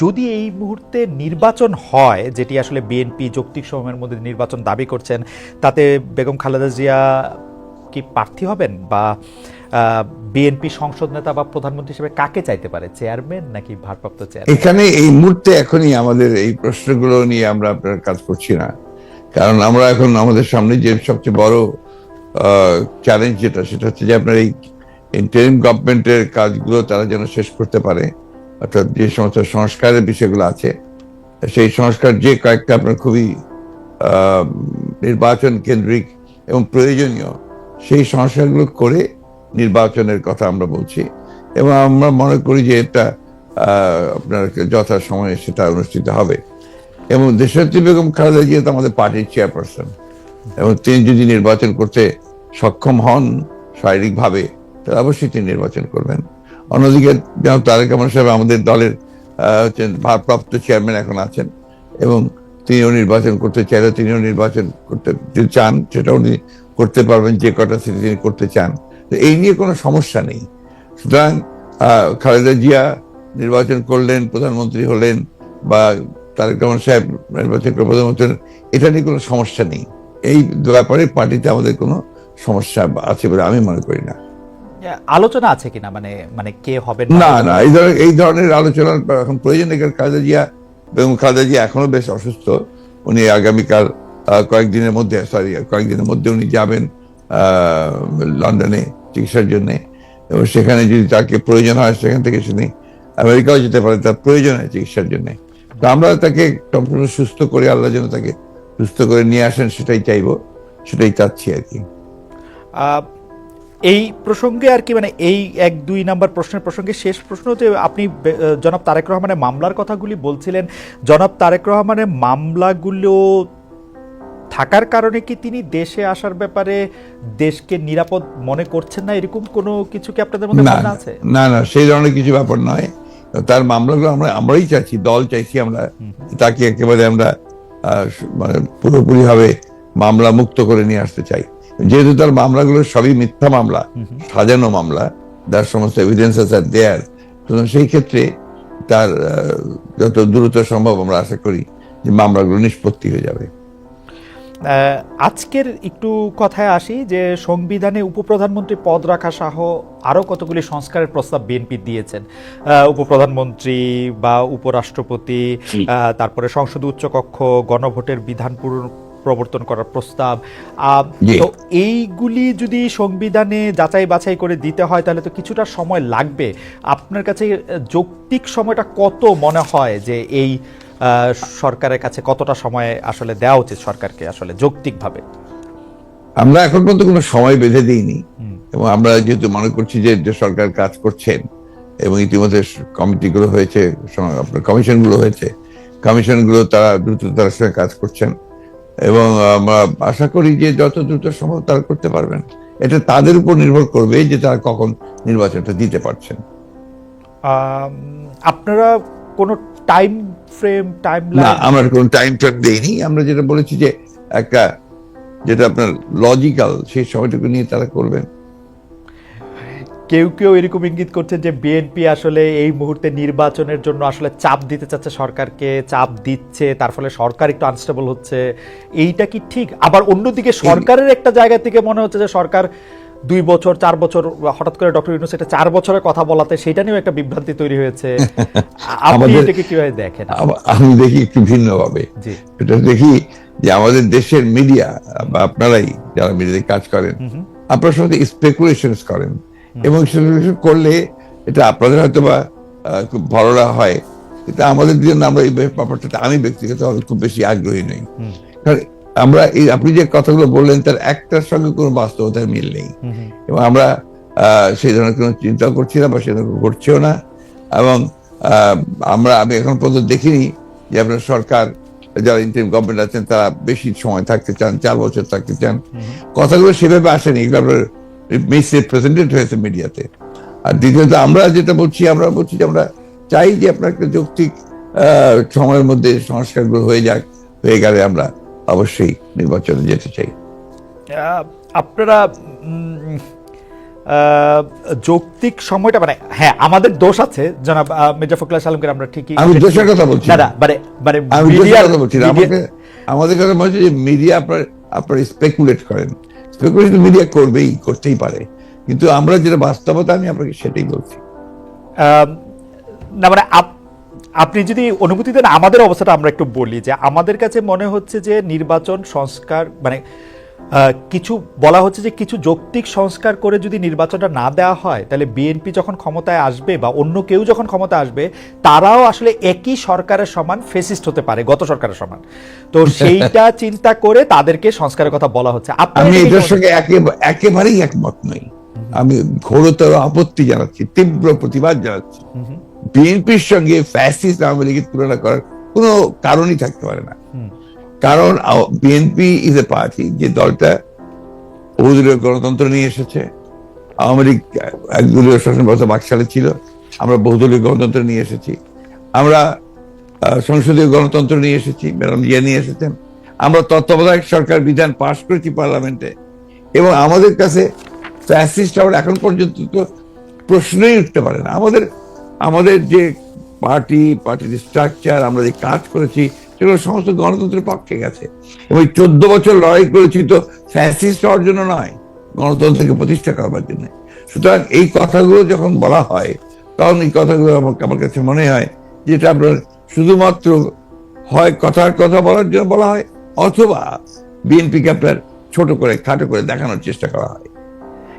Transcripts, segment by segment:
যদি এই মুহূর্তে নির্বাচন হয়, যেটি আসলে বিএনপি যৌক্তিক সময়ের মধ্যে নির্বাচন দাবি করছেন, তাতে বেগম খালেদা জিয়া কি প্রার্থী হবেন, বা বিএনপি সংসদ নেতা বা প্রধানমন্ত্রী হিসেবে কাকে চাইতে পারে, চেয়ারম্যান নাকি ভারপ্রাপ্ত চেয়ারম্যান? এখানে এই মুহূর্তে এখনই আমাদের এই প্রশ্নগুলো নিয়ে আমরা আপনার কাজ করছি না, কারণ আমরা এখন আমাদের সামনে যে সবচেয়ে বড় চ্যালেঞ্জ সেটা হচ্ছে যে আপনার এই ইন্টারিম গভর্নমেন্টের কাজগুলো তারা যেন শেষ করতে পারে, অর্থাৎ যে সমস্ত সংস্কারের বিষয়গুলো আছে সেই সংস্কার যে কয়েকটা আপনার খুবই নির্বাচন কেন্দ্রিক এবং প্রয়োজনীয়, সেই সংস্কারগুলো করে নির্বাচনের কথা আমরা বলছি, এবং আমরা মনে করি যে এটা আপনার যথা সময়ে সেটা অনুষ্ঠিত হবে। এবং দেশনেত্রী বেগম খালেদা জিয়া তো আমাদের পার্টির চেয়ারপারসন, এবং তিনি যদি নির্বাচন করতে সক্ষম হন শারীরিকভাবে, তাহলে অবশ্যই তিনি নির্বাচন করবেন। অন্যদিকে যেমন তারেক রহমান সাহেব আমাদের দলের ভারপ্রাপ্ত চেয়ারম্যান এখন আছেন, এবং তিনিও নির্বাচন করতে চাইলে তিনিও নির্বাচন করতে চান, সেটা উনি করতে পারবেন যে কটা সিটি তিনি করতে চান। তো এই নিয়ে কোনো সমস্যা নেই। সুতরাং খালেদা জিয়া নির্বাচন করলেন, প্রধানমন্ত্রী হলেন, বা তারেক রহমান সাহেব নির্বাচন করে প্রধানমন্ত্রী, এটা নিয়ে কোনো সমস্যা নেই। এই ব্যাপারে পার্টিতে আমাদের কোনো সমস্যা আছে বলে আমি মনে করি না। আলোচনা আছে কিনা, মানে কে হবে না না, এই ধরনের আলোচনার এখন প্রয়োজন নেই। খালেদা জিয়া বেগম খালেদা জিয়া এখনো বেশ অসুস্থ। উনি আগামীকাল কয়েকদিনের মধ্যে উনি যাবেন লন্ডনে চিকিৎসার জন্য, এবং সেখানে যদি তাকে প্রয়োজন হয় সেখান থেকে তিনি আমেরিকাও যেতে পারে তার প্রয়োজন হয় চিকিৎসার জন্য। তো আমরা তাকে সম্পূর্ণ সুস্থ করে, আল্লাহ যেন তাকে সুস্থ করে নিয়ে আসেন, সেটাই চাইবো, সেটাই চাচ্ছি আর কি। এই প্রসঙ্গে আর কি, মানে এই 1-2 নাম্বার প্রশ্নের প্রসঙ্গে শেষ প্রশ্ন, যে আপনি জনাব তারেক রহমানের মামলার কথাগুলি বলছিলেন, জনাব তারেক রহমানের মামলাগুলো থাকার কারণে কি তিনি দেশে আসার ব্যাপারে দেশকে নিরাপদ মনে করছেন না, এরকম কোনো কিছু কি আপনাদের মধ্যে ভাবনা আছে? না না, সেই ধরনের কিছু ব্যাপার নয়। তার মামলাগুলো আমরাই চাইছি, দল চাইছি আমরা তাকে একেবারে আমরা মানে পুরোপুরি ভাবে মামলা মুক্ত করে নিয়ে আসতে চাই। যেহেতু তার মামলাগুলো সবই মিথ্যা মামলা, সাজানো মামলা, যার সমস্ত এভিডেন্সেস আর দেয়ার, সেই ক্ষেত্রে তার যত দ্রুত সম্ভব আমরা আশা করি যে মামলাগুলো নিষ্পত্তি হয়ে যাবে। আজকের একটু কথায় আসি, যে সংবিধানে উপপ্রধানমন্ত্রী পদ রাখা সহ আরও কতগুলি সংস্কারের প্রস্তাব বিএনপি দিয়েছেন। উপপ্রধানমন্ত্রী বা উপরাষ্ট্রপতি, তারপরে সংসদ উচ্চকক্ষ, গণভোটের বিধান প্রবর্তন করার প্রস্তাব। তো এইগুলি যদি সংবিধানে যাচাই বাছাই করে দিতে হয়, তাহলে তো কিছুটা সময় লাগবে। আপনার কাছে যৌক্তিক সময়টা কত মনে হয়, যে এই সরকারের কাছে কতটা সময় আসলে দেওয়া উচিত সরকারকে আসলে যৌক্তিকভাবে? আমরা এখন পর্যন্ত কোনো সময় বেঁধে দিইনি, এবং আমরা যেহেতু মনে করছি যে সরকার কাজ করছেন, এবং ইতিমধ্যে কমিটিগুলো হয়েছে, আপনার কমিশনগুলো তারা দ্রুততার সঙ্গে কাজ করছেন, এবং আমরা আশা করি যে যত দ্রুত সম্ভব তারা করতে পারবেন। এটা তাদের উপর নির্ভর করবে যে তারা কখন নির্বাচনটা দিতে পারছেন। আপনারা কোনো টাইম না, আমরা কোনো টাইম ফ্রেম দেইনি। আমরা যেটা বলেছি যে একটা যেটা আপনার লজিক্যাল, সেই সময়টুকু নিয়ে তারা করবেন। কেউ এরকম ইঙ্গিত করছেন যে বিএনপি আসলে এই মুহূর্তে নির্বাচনের জন্য আসলে চাপ দিতে চাচ্ছে, সরকারকে চাপ দিচ্ছে, তার ফলে সরকার একটু আনস্টেবল হচ্ছে। এইটা কি ঠিক? আবার অন্যদিকে সরকারের একটা জায়গা থেকে মনে হচ্ছে যে সরকার 2 বছর 4 বছর, হঠাৎ করে ডক্টর ইউনূস এটা 4 বছরের কথা বলাতে সেটা নিয়েও একটা বিভ্রান্তি তৈরি হয়েছে। আপনি এটাকে কিভাবে দেখেন? আমি দেখি একটু ভিন্নভাবে। এটা দেখি যে আমাদের দেশের মিডিয়া বা আপনারাই যারা মিডিয়াতে কাজ করেন, আপনার সাথে স্পেকুলেশনস করেন, এবং স্পেকুলেশন করলে এটা আপনাদের হয়তো বা খুব ভালো হয়, কিন্তু আমাদের জন্য আমরা এই ব্যাপারটাতে আমি ব্যক্তিগত খুব বেশি আগ্রহী নই। কারণ আমরা আপনি যে কথাগুলো বললেন তার একটার সঙ্গে কোনো বাস্তবতার মিল নেই, এবং আমরা সেই ধরনের কোনো চিন্তা করছি না বা সেরকম করছেও না। এবং আমি এখন পর্যন্ত দেখিনি যে আপনার সরকার, যারা ইন্টারিম গভর্নমেন্ট আছেন, তারা বেশি সময় থাকতে চান, 4 বছর থাকতে চান। কথাগুলো সেভাবে আসেনি, এগুলো আপনার মিসরিপ্রেজেন্টেড হয়েছে মিডিয়াতে। আর দ্বিতীয়ত আমরা যেটা বলছি, আমরা বলছি যে আমরা চাই যে আপনার একটা যৌক্তিক সময়ের মধ্যে সংস্কারগুলো হয়ে গেলে আমরা অবশ্যই নির্বাচনে যেতে চাই। আপনারা যৌক্তিক সময়টা মানে হ্যাঁ আমাদের দোষ আছে জনাব মির্জা ফখরুল আলমগীর, আমরা ঠিকই আমি দোষের কথা বলছি না না। না মানে মানে আমি দোষের media- কথা বলছি না। media- আমাদের কথা বলছি যে মিডিয়া আপনার স্পেকুলেট করেন, স্পেকুলেট মিডিয়া করতেই পারে, কিন্তু আমরা যেটা বাস্তবতা আমি আপনাকে সেটাই বলছি। না মানে আপনি যদি অনুমতি দেন আমাদের অবস্থাটা আমরা একটু বলি যে আমাদের কাছে মনে হচ্ছে যে নির্বাচন সংস্কার মানে কিছু বলা হচ্ছে যে কিছু যৌক্তিক সংস্কার করে যদি নির্বাচনটা না দেওয়া হয় তাহলে বিএনপি যখন ক্ষমতায় আসবে বা অন্য কেউ যখন ক্ষমতায় আসবে তারাও আসলে একই সরকারের সমান ফেসিস্ট হতে পারে, গত সরকারের সমান। তো সেইটা চিন্তা করে তাদেরকে সংস্কারের কথা বলা হচ্ছে। আমি এটার সঙ্গে একেবারেই একমত নই। আমি ঘোরতর আপত্তি জানাচ্ছি, তীব্র প্রতিবাদ জানাচ্ছি। বিএনপির সঙ্গে ফ্যাসিস্ট আওয়ামী লীগের তুলনা করার কোনো কারণই থাকতে পারে না। কারণ বিএনপি ইজ এ পার্টি, যে দলটা বহুদলীয় গণতন্ত্র নিয়ে এসেছে। আওয়ামী লীগ একদলীয় শাসন ব্যবস্থা বাকশালে ছিল, আমরা বহুদলীয় গণতন্ত্র নিয়ে এসেছি। আমরা সংসদীয় গণতন্ত্র নিয়ে এসেছি, ম্যাডাম জিয়া নিয়ে এসেছেন। আমরা তত্ত্বাবধায়ক সরকার বিধান পাশ করেছি পার্লামেন্টে, এবং আমাদের কাছে ফ্যাসিস্ট আবার এখন পর্যন্ত তো প্রশ্নই উঠতে পারে না। আমাদের যে পার্টির স্ট্রাকচার, আমরা যে কাজ করেছি সেগুলো সমস্ত গণতন্ত্রের পক্ষে গেছে, এবং 14 বছর লড়াই করেছি তো ফ্যাসিস্ট হওয়ার জন্য নয়, গণতন্ত্রকে প্রতিষ্ঠা করবার জন্য। সুতরাং এই কথাগুলো যখন বলা হয় তখন এই কথাগুলো আমার কাছে মনে হয় যেটা আপনার শুধুমাত্র হয় কথার কথা বলার জন্য বলা হয়, অথবা বিএনপিকে আপনার ছোট করে খাটো করে দেখানোর চেষ্টা করা হয়।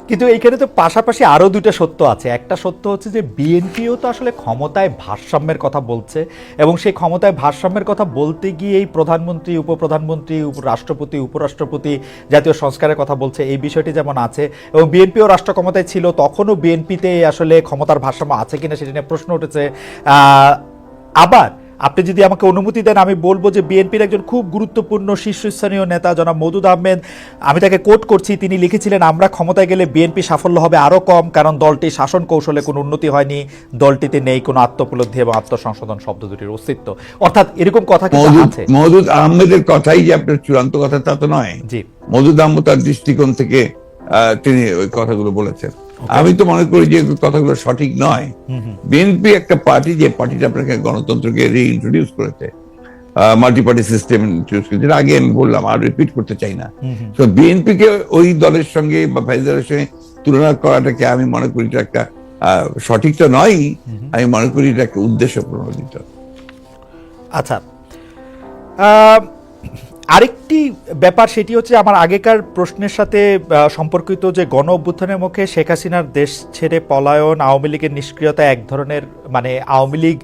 কিন্তু এইখানে তো পাশাপাশি আরো দুটো সত্য আছে। একটা সত্য হচ্ছে যে বিএনপিও তো আসলে ক্ষমতায় ভারসাম্যের কথা বলছে, এবং সেই ক্ষমতায় ভারসাম্যের কথা বলতে গিয়ে এই প্রধানমন্ত্রী, উপপ্রধানমন্ত্রী, রাষ্ট্রপতি, উপরাষ্ট্রপতি জাতীয় সংস্কারের কথা বলছে, এই বিষয়টি যেমন আছে। এবং বিএনপিও রাষ্ট্র ক্ষমতায় ছিল, তখনও বিএনপিতে আসলে ক্ষমতার ভারসাম্য আছে কিনা সেটা নিয়ে প্রশ্ন উঠেছে। আবার আপনি যদি আমাকে অনুমতি দেন আমি বলবো যে বিএনপির একজন খুব গুরুত্বপূর্ণ শীর্ষস্থানীয় নেতা জনাব মওদুদ আহমেদ, আমি তাকে কোট করছি, তিনি লিখেছিলেন আমরা ক্ষমতায় গেলে বিএনপি সাফল্য হবে আরও কম, কারণ দলটির শাসন কৌশলে কোনো উন্নতি হয়নি, দলটিতে নেই কোনো আত্মোপলব্ধি এবং আত্মসংশোধন শব্দ দুটির অস্তিত্ব। অর্থাৎ এরকম কথা কিন্তু আছে। মওদুদ আহমেদের কথাই যে আপনার চূড়ান্ত কথা তা তো নয়। জি, মওদুদ আহমেদ তার দৃষ্টিকোণ থেকে তিনি ওই কথাগুলো বলেছেন। আমি তো মনে করি যে কথাগুলো সঠিক নয়। বিএনপি একটা পার্টি, যে পার্টিটা আপনাকে গণতন্ত্রকে রিইন্ট্রোডিউস করেছে, মাল্টি পার্টি সিস্টেম ইন্ট্রোডিউস করেছে, আগে আমি বললাম, আর রিপিট করতে চাই না। তো বিএনপি কে ওই দলের সঙ্গে বা ভাইজারের সঙ্গে তুলনা করাটাকে আমি মনে করি এটা একটা সঠিক তো নয়। আমি মনে করি এটা একটা উদ্দেশ্য প্রণোদিত। আচ্ছা, আরেকটি ব্যাপার সেটি হচ্ছে আমার আগেকার প্রশ্নের সাথে সম্পর্কিত, যে গণ অভ্যুত্থানের মুখে শেখ হাসিনার দেশ ছেড়ে পলায়ন, আওয়ামী লীগের নিষ্ক্রিয়তা এক ধরনের মানে আওয়ামী লীগ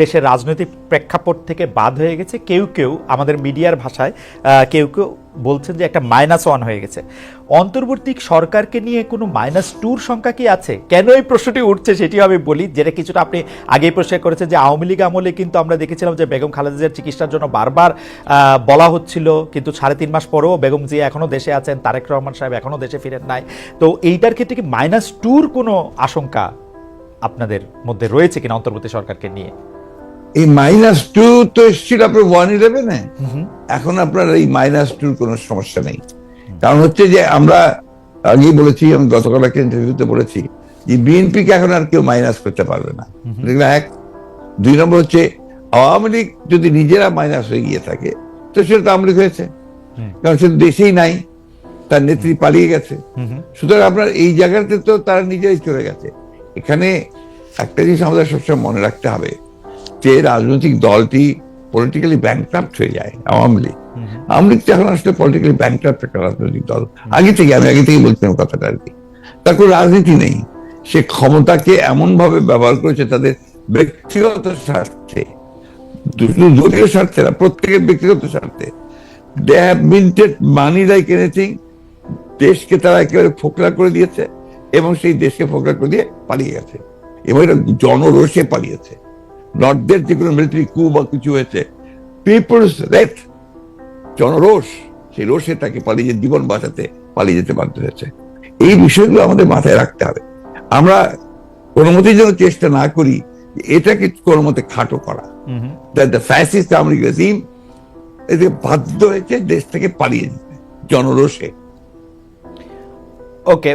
দেশের রাজনৈতিক প্রেক্ষাপট থেকে বাদ হয়ে গেছে, কেউ কেউ আমাদের মিডিয়ার ভাষায় কেউ কেউ বলছেন যে একটা -1 হয়ে গেছে। অন্তর্বর্তী সরকারকে নিয়ে কোনো -2 সংখ্যা কি আছে? কেন এই প্রশ্নটি উঠছে সেটিও আমি বলি, যেটা কিছুটা আপনি আগেই প্রশ্ন করেছেন যে আওয়ামী লীগ আমলে কিন্তু আমরা দেখেছিলাম যে বেগম খালেদা জিয়ার চিকিৎসার জন্য বারবার বলা হচ্ছিল, কিন্তু 3.5 মাস পরেও বেগম জিয়া এখনো দেশে আছেন, তারেক রহমান সাহেব এখনো দেশে ফিরেন নাই। তো এইটার ক্ষেত্রে কি -2 কোনো আশঙ্কা আপনাদের মধ্যে রয়েছে কিনা অন্তর্বর্তী সরকারকে নিয়ে? এই -2 তো এসেছিল আপনার 1/11-এ। এখন আপনার এই -2 কোনো সমস্যা নেই। কারণ হচ্ছে যে আমরা আগেই বলেছি, আমি গতকাল একটা ইন্টারভিউতে বলেছি যে বিএনপিকে এখন আর কেউ মাইনাস করতে পারবে না। এক, 2 নম্বর হচ্ছে আওয়ামী লীগ যদি নিজেরা মাইনাস হয়ে গিয়ে থাকে তো সেটা তো আওয়ামী লীগ হয়েছে, কারণ সে দেশেই নাই, তার নেত্রী পালিয়ে গেছে। সুতরাং আপনার এই জায়গাতে তো তারা নিজেরাই চলে গেছে। এখানে একটা জিনিস আমাদের সবসময় মনে রাখতে হবে যে রাজনৈতিক দলটি পলিটিক্যালি ব্যাংক্রাফট হয়ে যায়। আওয়ামী লীগ এখন আসলে পলিটিক্যালি ব্যাংক্রাফট একটা রাজনৈতিক দল। আমি আগে থেকে বলছিলাম কথাটা আর কি। তার কোনো রাজনীতি নেই, সে ক্ষমতাকে এমন ভাবে ব্যবহার করেছে তাদের ব্যক্তিগত স্বার্থে, দলীয় স্বার্থে না, প্রত্যেকের ব্যক্তিগত স্বার্থে। They have minted money like anything. দেশকে তারা একেবারে ফোকলা করে দিয়েছে, এবং সেই দেশকে ফোকলা করে দিয়ে পালিয়ে গেছে, এবং এটা জনরোষে পালিয়েছে। নর্থদের যে কোনো মিলিটারি কু বা কিছু হয়েছে, পিপলস রেট, জনরোষ, সেই রোষে তাকে পালিয়ে জীবন বাঁচাতে পালিয়ে যেতে বাধ্য হয়েছে। এই বিষয়গুলো আমাদের মাথায় রাখতে হবে। আমরা কোনো মতেই যেন চেষ্টা না করি এটাকে কোনো মতে খাটো করা। ফ্যাসিস্ট আওয়ামী লীগ রেজিম এতে বাধ্য হয়েছে দেশ থেকে পালিয়ে যেতে জনরোষে। ওকে,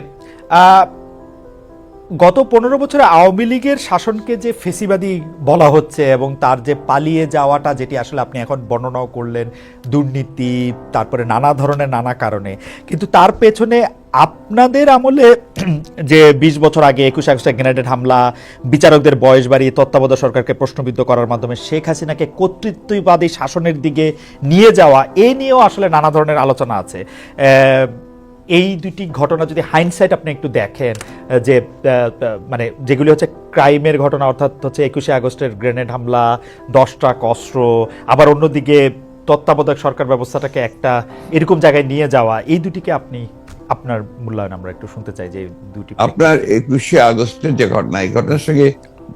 গত 15 বছরে আওয়ামী লীগের শাসনকে যে ফেসিবাদী বলা হচ্ছে এবং তার যে পালিয়ে যাওয়াটা, যেটি আসলে আপনি এখন বর্ণনাও করলেন, দুর্নীতি, তারপরে নানা ধরনের নানা কারণে, কিন্তু তার পেছনে আপনাদের আমলে যে 20 বছর আগে 21 আগস্টে গ্রেনেড হামলা, বিচারকদের বয়স বাড়িয়ে তত্ত্বাবধায়ক সরকারকে প্রশ্নবিদ্ধ করার মাধ্যমে শেখ হাসিনাকে কর্তৃত্ববাদী শাসনের দিকে নিয়ে যাওয়া, এ নিয়েও আসলে নানা ধরনের আলোচনা আছে। এই দুটি ঘটনা যদি হাইন্ডসাইট আপনি একটু দেখেন, যে মানে যেগুলি হচ্ছে ক্রাইমের ঘটনা, অর্থাৎ হচ্ছে 21 আগস্টের গ্রেনেড হামলা, 10 ট্রাক অস্ত্র, আবার অন্যদিকে তত্ত্বাবধায়ক সরকার ব্যবস্থাটাকে একটা এরকম জায়গায় নিয়ে যাওয়া, এই দুটিকে আপনি আপনার মূল্যায়ন আমরা একটু শুনতে চাই যে দুটি। আপনার 21 আগস্টের যে ঘটনা, এই ঘটনার সঙ্গে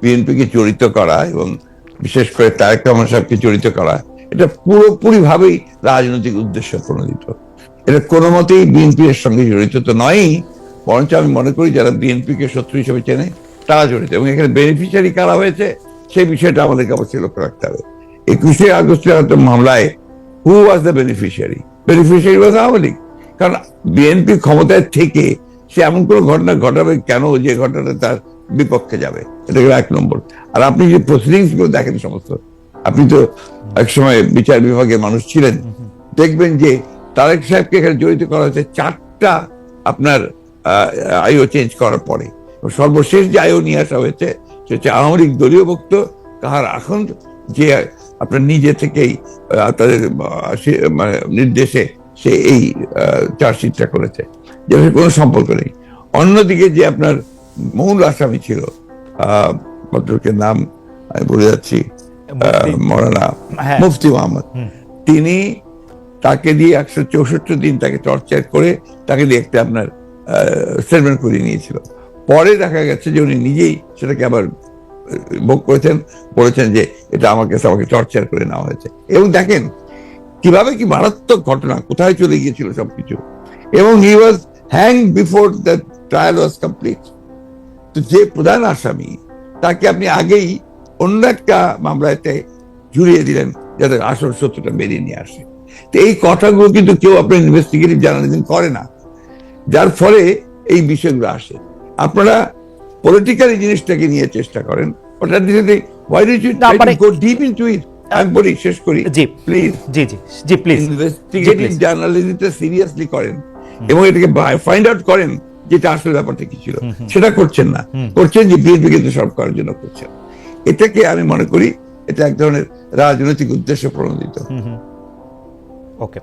বিএনপিকে জড়িত করা এবং বিশেষ করে তারেক রহমান সাহেবকে জড়িত করা, এটা পুরোপুরি ভাবেই রাজনৈতিক উদ্দেশ্য প্রণোদিত। এটা কোনো মতেই বিএনপি এর সঙ্গে জড়িত তো নয়ই, বরঞ্চ আমি মনে করি যারা বিএনপিকে শত্রু হিসেবে চেনে তারা জড়িত, এবং এখানে বেনিফিশিয়ারি কারা হয়েছে সেই বিষয়টা আমাদেরকে অবশ্যই লক্ষ্য রাখতে হবে। 21 আগস্টের একটা মামলায় who was the beneficiary? Beneficiary was Awami League. কারণ বিএনপি ক্ষমতায় থেকে সে এমন কোনো ঘটনা ঘটাবে কেন যে ঘটনাটা তার বিপক্ষে যাবে? এটা গেল 1 নম্বর। আর আপনি যে প্রসিডিংস গুলো দেখেন সমস্ত, আপনি তো একসময় বিচার বিভাগের মানুষ ছিলেন, দেখবেন যে তারেক সাহেবকে এখানে জড়িত করা হয়েছে 4টা আপনার আইও চেঞ্জ করার পরে। সর্বশেষ যে আইও নিয়ে আসা হয়েছে সে হচ্ছে আওয়ামী লীগ দলীয় বক্ত কাহার এখন যে আপনার নিজে থেকেই তাদের মানে নির্দেশে সে এই চার্জশিটটা করেছে, যেটা কোনো সম্পর্ক নেই। অন্যদিকে যে আপনার মূল আসামি ছিল, ভদ্রলোকের নাম আমি বলে যাচ্ছি, মৌলানা মুফতি মোহাম্মদ, তিনি তাকে দিয়ে 164 দিন তাকে টর্চার করে তাকে দিয়ে একটা আপনার স্টেটমেন্ট করিয়ে নিয়েছিল। পরে দেখা গেছে যে উনি নিজেই সেটাকে আবার ভোগ করেছেন, বলেছেন যে এটা আমাকে টর্চার করে নেওয়া হয়েছে। এবং দেখেন কিভাবে কি মারাত্মক ঘটনা, কোথায় চলে গিয়েছিল সবকিছু। এবং he was hang before the trial was complete. তো যে প্রধান আসামি তাকে আপনি আগেই অন্য একটা মামলাতে জুড়িয়ে দিলেন যাতে আসল সত্যটা বেরিয়ে নিয়ে আসে। তো এই কথাগুলো কিন্তু কেউ আপনার ইনভেস্টিগেটিভ জার্নালিজম করে না, যার ফলে এই বিষয়গুলো আসে। আপনারা পলিটিক্যালি জিনিসটাকে নিয়ে চেষ্টা করেন, ওটা দিলে why did you try to go deep into it? আমি বলি, শেষ করি প্লিজ। জি জি জি প্লিজ। ইনভেস্টিগেটিভ জার্নালিজমটা সিরিয়াসলি করেন এবং এটাকে ফাইন্ড আউট করেন যেটা আসলে ব্যাপারটা কি ছিল। সেটা করছেন না, করছেন যে বিএনপি কিন্তু সলভ করার জন্য করছেন। এটাকে আমি মনে করি এটা এক ধরনের রাজনৈতিক উদ্দেশ্য প্রণোদিত। ওকে।